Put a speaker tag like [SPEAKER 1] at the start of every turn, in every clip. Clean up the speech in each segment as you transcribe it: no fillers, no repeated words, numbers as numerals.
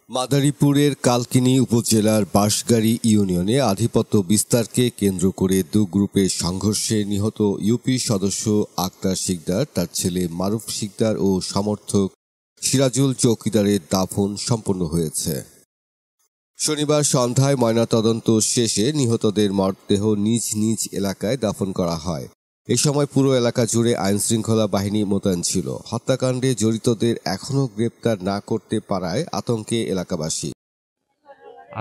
[SPEAKER 1] মাদারীপুরের কালকিনি উপজেলার বাঁশগাড়ী ইউনিয়নে আধিপত্য বিস্তারকে কেন্দ্র করে দু গ্রুপের সংঘর্ষে নিহত ইউপি সদস্য আক্তার শিকদার, তার ছেলে মারুফ শিকদার ও সমর্থক সিরাজুল চৌকিদারের দাফন সম্পন্ন হয়েছে। শনিবার সন্ধ্যায় ময়নাতদন্ত শেষে নিহতদের মরদেহ নিজ নিজ এলাকায় দাফন করা হয়। এ সময় পুরো এলাকা জুড়ে আইনশৃঙ্খলা বাহিনী মোতায়েন ছিল। হত্যাকাণ্ডে জড়িতদের এখনও গ্রেপ্তার না করতে পারায় আতঙ্কে এলাকাবাসী।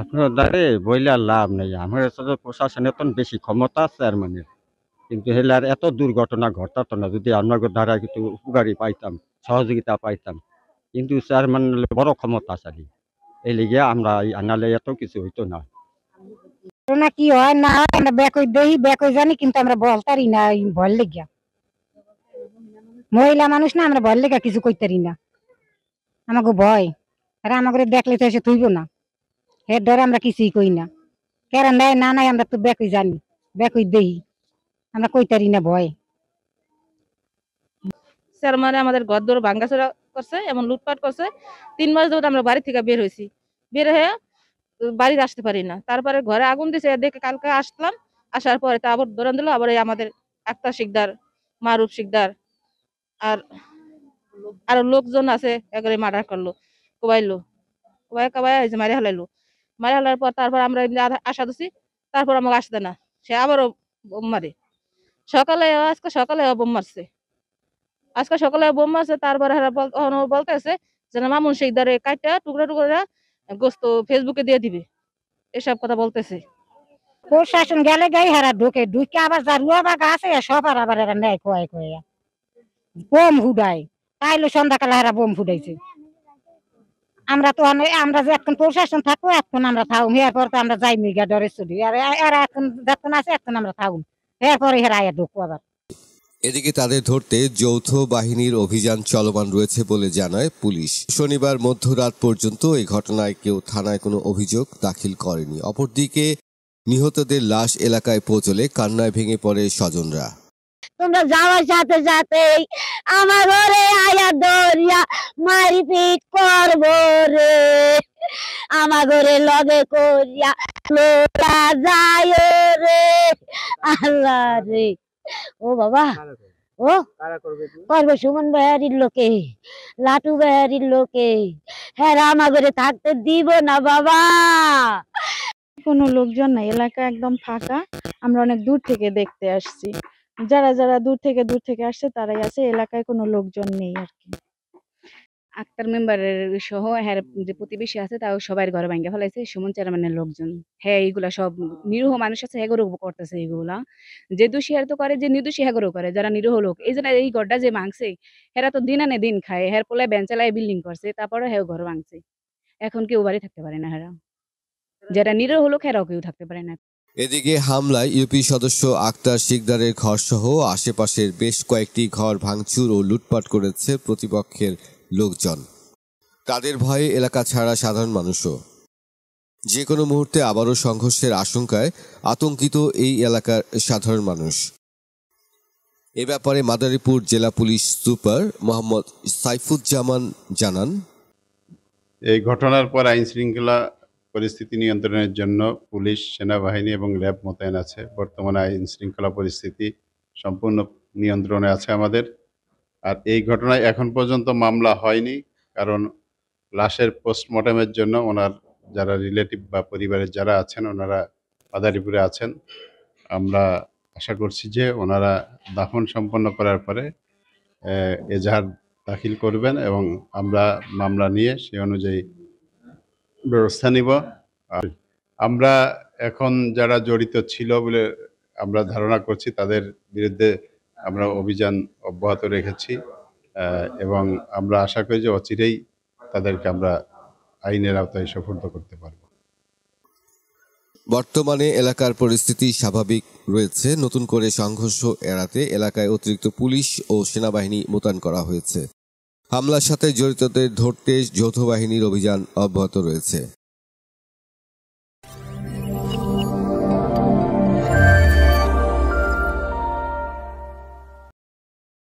[SPEAKER 2] আপনার দ্বারে বইলে লাভ নেই, আমার প্রশাসনের তো বেশি ক্ষমতা আছে আর মানে, কিন্তু হেলার এত দুর্ঘটনা ঘটাত না যদি আপনার দ্বারা কিছু উপকারী পাইতাম, সহযোগিতা পাইতাম, কিন্তু স্যার মানে বড় ক্ষমতাশালী, এই লিগে আমরা আনালে এত কিছু হইতো না।
[SPEAKER 3] কি হয় না হয় আমরা বেকই দেই বেকই জানি, কিন্তু আমরা বলতারি না, ভয় লেগিয়া মহিলা মানুষ না, আমরা ভয় লেগা কিছু কইতারি না, আমাকে ভয় আর আমাকে দেখলে তো এসে থইব না, এর ডরে আমরা কিছুই কই না। কেন নেয় না নাই আমরা তো বেকই জানি, বেকই দেই, আমরা কইতারি না ভয়।
[SPEAKER 4] স্যার মানে আমাদের ঘর দর ভাঙ্গাচোরা করছে, এমন লুটপাট করছে। 3 মাস ধরে আমরা বাড়ি থেকে বের হয়েছি, বের হয়ে বাড়িতে আসতে পারি না। তারপরে ঘরে আগুন দিছে, দেখে কালকে আসলাম, আসার পরে তা আবার ধরান দিল। আবার এই আমাদের আক্তার শিকদার, মারুফ শিকদার আর আরো লোকজন আছে, একবারে মার্ডার করলো, কোবাইলো, কোবাই এই যে মারি হালাইলো। মারি হালার পর তারপর আমরা এমনি আশা দিছি, তারপর আমাকে আসতে না, সে আবারও বোম মারে। আজকে সকালে বোম মারছে, আজকে সকালে বোম মারছে। তারপরে বলতেছে যে মামুন শিকদারে কাটটা টুকরা টুকরা গোস্ত ফেসবুকে দিয়ে দিবে, এসব কথা বলতেছে।
[SPEAKER 3] প্রশাসন গেলে গাই হারা ঢুকে আবার যা রুয়া বাগা আছে সব আর আবার এরা নেয় কয় কয়া বোম ফুটায়। তাইলে সন্ধ্যাকালে হারা বোম ফুটাইছে। আমরা তো আমরা যে এখন প্রশাসন থাকবো, এখন আমরা থাকুন, এরপর তো আমরা যাই মিগা ডরে চলি, আর এরা এখন যখন আছে এখন আমরা থাকুন, এরপরে হেরা আয়া ঢুকবো আবার।
[SPEAKER 1] এদিকে তাদের ধরতে যৌথ বাহিনীর অভিযান চলমান রয়েছে বলে জানায় পুলিশ। শনিবার মধ্যরাত পর্যন্ত এই ঘটনায় কেউ থানায় কোনো অভিযোগ দাখিল করেনি। অপরদিকে নিহতদের লাশ এলাকায় পৌঁছলে কান্নায় ভেঙে পড়ে স্বজনরা।
[SPEAKER 3] তোমরা যাওয়ার সাথে সাথে আমার ঘরে আয়া দরিয়া মারি পিট করবো রে, আমার ঘরে লগে করিয়া লোরা যায় রে, আল্লাহ রে। ও বাবা, ও করবে সুমন বেহারির লোকে, লাটু বেহারির লোকে, হ্যাঁ আমার ঘরে থাকতে দিব না বাবা।
[SPEAKER 5] কোনো লোকজন নাই, এলাকা একদম ফাঁকা। আমরা অনেক দূর থেকে দেখতে আসছি, যারা যারা দূর থেকে আসছে তারাই আছে, এলাকায় কোনো লোকজন নেই আর কি।
[SPEAKER 6] আক্তার মেম্বারের সহ হ্যাঁ যে প্রতিবেশী আছে তাও সবাই ঘরে ভাঙ্গা ফেলাইছে, সুমন চেয়ারম্যানের লোকজন। হ্যাঁ এইগুলা সব নিরীহ মানুষ আছে, হ্যাগরও করতেছে এগুলা। যে দোষী হ্যাঁ তো করে, যে নির্দোষী হ্যাগরও করে, যারা নিরীহ লোক। এই জন্য এই ঘরটা যে ভাঙছে, হেরা তো দিন আনে দিন খায়, হ্যার পোলায় বেঞ্চালায় বিল্ডিং করছে, তারপরে হ্যাঁ ঘর ভাঙছে। এখন কেউ বাড়ি থাকতে পারে না, হেরা যারা নিরীহ লোক হেরাও কেউ থাকতে পারে না।
[SPEAKER 1] এদিকে হামলায় ইউপি সদস্য আক্তার শিকদারের ঘরসহ আশেপাশের বেশ কয়েকটি ঘর ভাঙচুর ও লুটপাট করেছে প্রতিপক্ষের লোকজন। তাদের ভয়ে এলাকা ছাড়া সাধারণ মানুষও। যে কোনো মুহূর্তে আবারও সংঘর্ষের আশঙ্কায় আতঙ্কিত এই এলাকার সাধারণ মানুষ। এ ব্যাপারে মাদারীপুর জেলা পুলিশ সুপার মোহাম্মদ সাইফুজ্জামান জানান,
[SPEAKER 7] এই ঘটনার পর আইন শৃঙ্খলা পরিস্থিতি নিয়ন্ত্রণের জন্য পুলিশ, সেনাবাহিনী এবং র্যাব মোতায়েন আছে। বর্তমানে আইন শৃঙ্খলা পরিস্থিতি সম্পূর্ণ নিয়ন্ত্রণে আছে আমাদের। আর এই ঘটনায় এখন পর্যন্ত মামলা হয়নি, কারণ লাশের পোস্টমর্টমের জন্য ওনার যারা রিলেটিভ বা পরিবারের যারা আছেন ওনারা মাদারীপুরে আছেন। আমরা আশা করছি যে ওনারা দাফন সম্পন্ন করার পরে এজাহার দাখিল করবেন এবং আমরা মামলা নিয়ে সেই অনুযায়ী ব্যবস্থা নিব। আর আমরা এখন যারা জড়িত ছিল বলে আমরা ধারণা করছি তাদের বিরুদ্ধে আমরা অভিযান অব্যাহত রেখেছি এবং আমরা আশা করি যে অচিরেই তাদেরকে আমরা আইনের আওতায় সোপর্দ করতে পারব।
[SPEAKER 1] বর্তমানে এলাকার পরিস্থিতি স্বাভাবিক রয়েছে। নতুন করে সংঘর্ষ এড়াতে এলাকায় অতিরিক্ত পুলিশ ও সেনাবাহিনী মোতায়েন করা হয়েছে। হামলার সাথে জড়িতদের ধরতে যৌথ বাহিনীর অভিযান অব্যাহত রয়েছে।